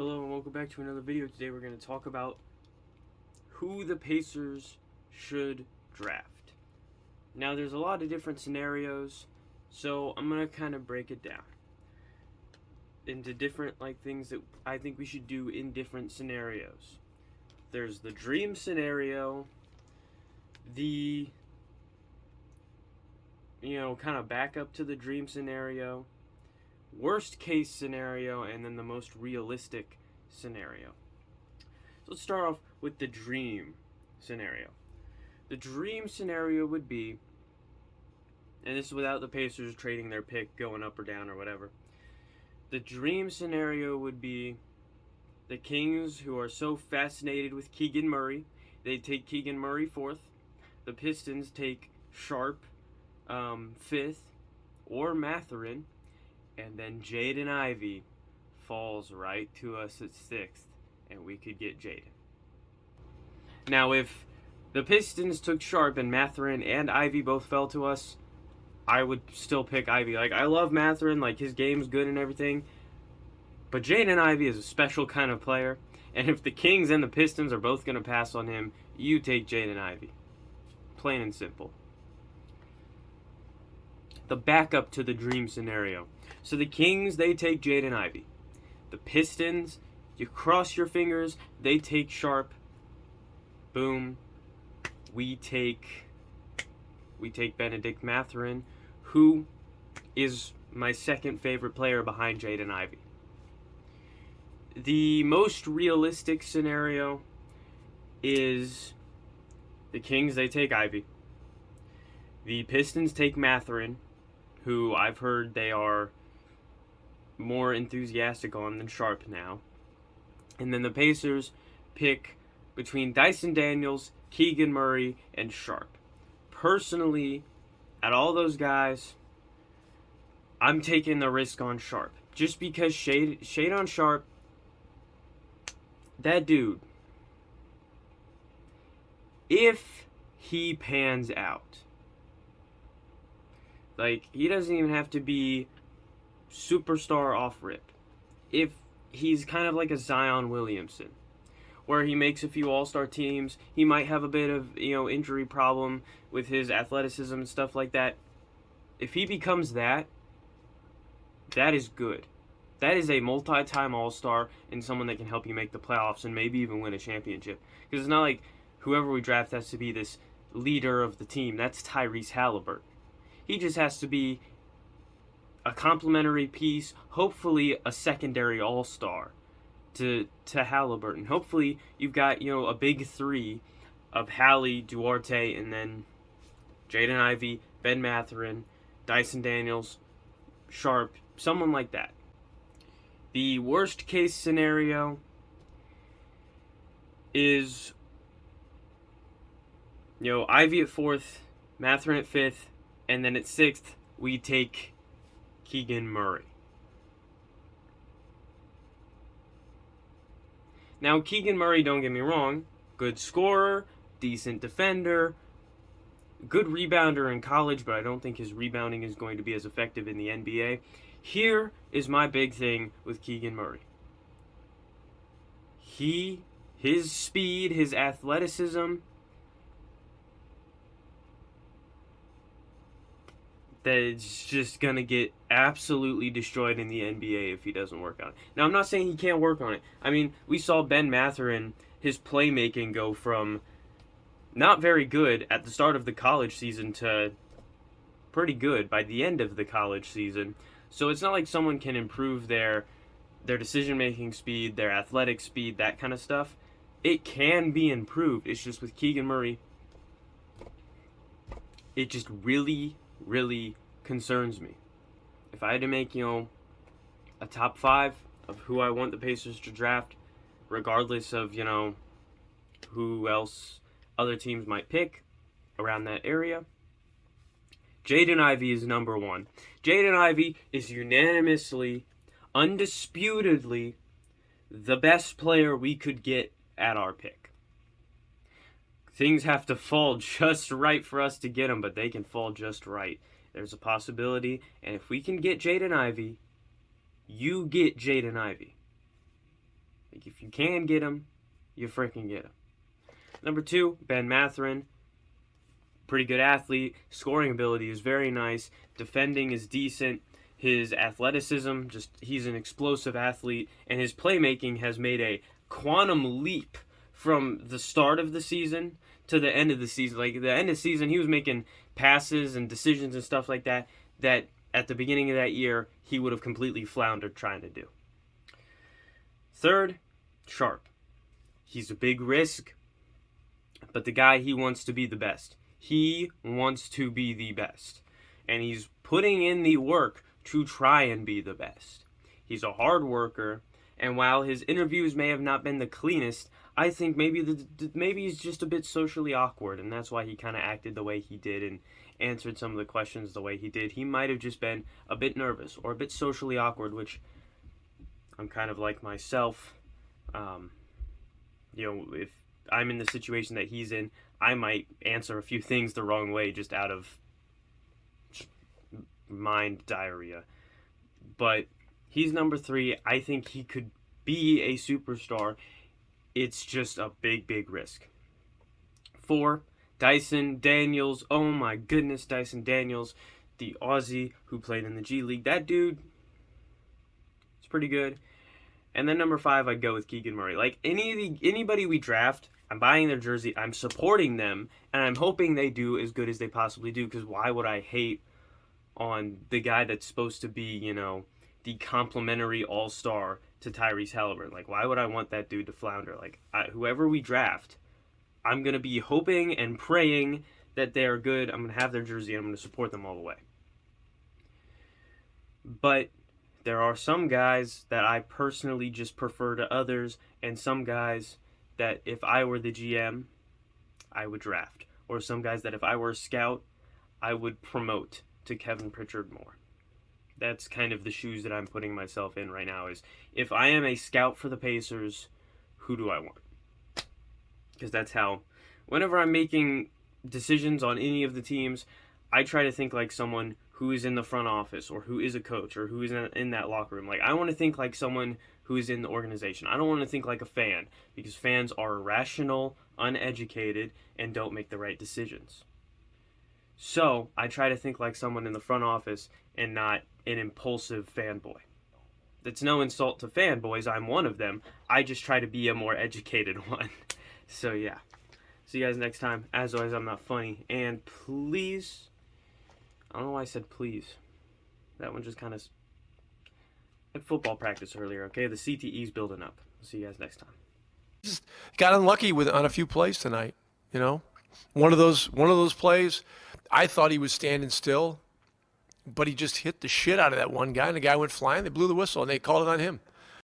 Hello and welcome back to another video. Today we're going to talk about who the Pacers should draft. Now there's a lot of different scenarios, so I'm going to kind of break it down into different things that I think we should do in different scenarios. There's the dream scenario, the kind of backup to the dream scenario, worst case scenario, and then the most realistic scenario. So let's start off with the dream scenario. The dream scenario would be, and this is without the Pacers trading their pick, going up or down or whatever. The dream scenario would be the Kings, who are so fascinated with Keegan Murray, they take Keegan Murray 4th. The Pistons take Sharp 5th, or Matherin. And then Jaden Ivy falls right to us at 6th, and we could get Jaden. Now, if the Pistons took Sharp and Matherin and Ivy both fell to us, I would still pick Ivy. I love Matherin, his game's good and everything, but Jaden Ivy is a special kind of player, and if the Kings and the Pistons are both going to pass on him, you take Jaden Ivy. Plain and simple. The backup to the dream scenario. So the Kings, they take Jaden Ivy. The Pistons, you cross your fingers, they take Sharp. Boom. We take Benedict Matherin, who is my second favorite player behind Jaden Ivy. The most realistic scenario is the Kings, they take Ivy. The Pistons take Matherin, who I've heard they are more enthusiastic on than Sharp now. And then the Pacers pick between Dyson Daniels, Keegan Murray, and Sharp. Personally, at all those guys, I'm taking the risk on Sharp. Just because shade on Sharp, that dude, if he pans out, he doesn't even have to be superstar off rip. If he's kind of like a Zion Williamson, where he makes a few all-star teams, he might have a bit of, injury problem with his athleticism and stuff like that. If he becomes that is good. That is a multi-time all-star and someone that can help you make the playoffs and maybe even win a championship. Because it's not like whoever we draft has to be this leader of the team. That's Tyrese Halliburton. He just has to be a complementary piece, hopefully a secondary all-star to Halliburton. Hopefully you've got, a big three of Hallie, Duarte, and then Jaden Ivey, Ben Matherin, Dyson Daniels, Sharp, someone like that. The worst case scenario is, Ivy at 4th, Matherin at 5th, and then at 6th, we take Keegan Murray. Now, Keegan Murray, don't get me wrong, good scorer, decent defender, good rebounder in college, but I don't think his rebounding is going to be as effective in the NBA. Here is my big thing with Keegan Murray. His speed, his athleticism, that's just going to get absolutely destroyed in the NBA if he doesn't work on it. Now, I'm not saying he can't work on it. I mean, we saw Ben Matherin, his playmaking go from not very good at the start of the college season to pretty good by the end of the college season. So it's not like someone can improve their decision-making speed, their athletic speed, that kind of stuff. It can be improved. It's just with Keegan Murray, it just really concerns me. If I had to make, a top 5 of who I want the Pacers to draft, regardless of, who else other teams might pick around that area, Jaden Ivy is number 1. Jaden Ivy is unanimously, undisputedly, the best player we could get at our pick. Things have to fall just right for us to get him, but they can fall just right. There's a possibility, and if we can get Jaden Ivy, you get Jaden Ivy. Like, if you can get him, you freaking get him. Number 2, Ben Matherin. Pretty good athlete. Scoring ability is very nice. Defending is decent. His athleticism, he's an explosive athlete. And his playmaking has made a quantum leap from the start of the season to the end of the season. Like, the end of the season, he was making passes and decisions and stuff like that at the beginning of that year, he would have completely floundered trying to do. Third, Sharp. He's a big risk, but the guy, he wants to be the best. He wants to be the best. And he's putting in the work to try and be the best. He's a hard worker, and while his interviews may have not been the cleanest, I think maybe he's just a bit socially awkward, and that's why he kind of acted the way he did and answered some of the questions the way he did. He might have just been a bit nervous or a bit socially awkward, which I'm kind of like myself. If I'm in the situation that he's in, I might answer a few things the wrong way just out of mind diarrhea. But he's number 3. I think he could be a superstar. It's just a big, big risk. 4, Dyson Daniels. Oh my goodness, Dyson Daniels, the Aussie who played in the G League. That dude is pretty good. And then number 5, I'd go with Keegan Murray. Like, anybody we draft, I'm buying their jersey, I'm supporting them, and I'm hoping they do as good as they possibly do, because why would I hate on the guy that's supposed to be, the complimentary all-star to Tyrese Halliburton? Like, why would I want that dude to flounder? Like, whoever we draft, I'm going to be hoping and praying that they're good. I'm going to have their jersey, and I'm going to support them all the way. But there are some guys that I personally just prefer to others, and some guys that if I were the GM, I would draft. Or some guys that if I were a scout, I would promote to Kevin Pritchard more. That's kind of the shoes that I'm putting myself in right now, is if I am a scout for the Pacers, who do I want? Because that's how, whenever I'm making decisions on any of the teams, I try to think like someone who is in the front office, or who is a coach, or who is in that locker room. Like, I want to think like someone who is in the organization. I don't want to think like a fan, because fans are irrational, uneducated, and don't make the right decisions. So I try to think like someone in the front office and not an impulsive fanboy. That's no insult to fanboys. I'm one of them. I just try to be a more educated one. So yeah. See you guys next time. As always, I'm not funny. And please, I don't know why I said please. That one just kind of like football practice earlier, okay? The CTE's building up. See you guys next time. Just got unlucky on a few plays tonight, One of those plays, I thought he was standing still, but he just hit the shit out of that one guy, and the guy went flying. They blew the whistle, and they called it on him.